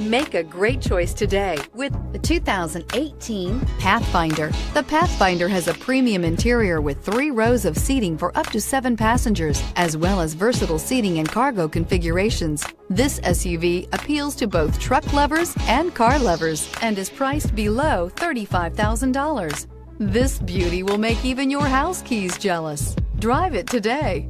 Make a great choice today with the 2018 Pathfinder. The Pathfinder has a premium interior with 3 rows of seating for up to 7 passengers, as well as versatile seating and cargo configurations. This SUV appeals to both truck lovers and car lovers and is priced below $35,000. This beauty will make even your house keys jealous. Drive it today.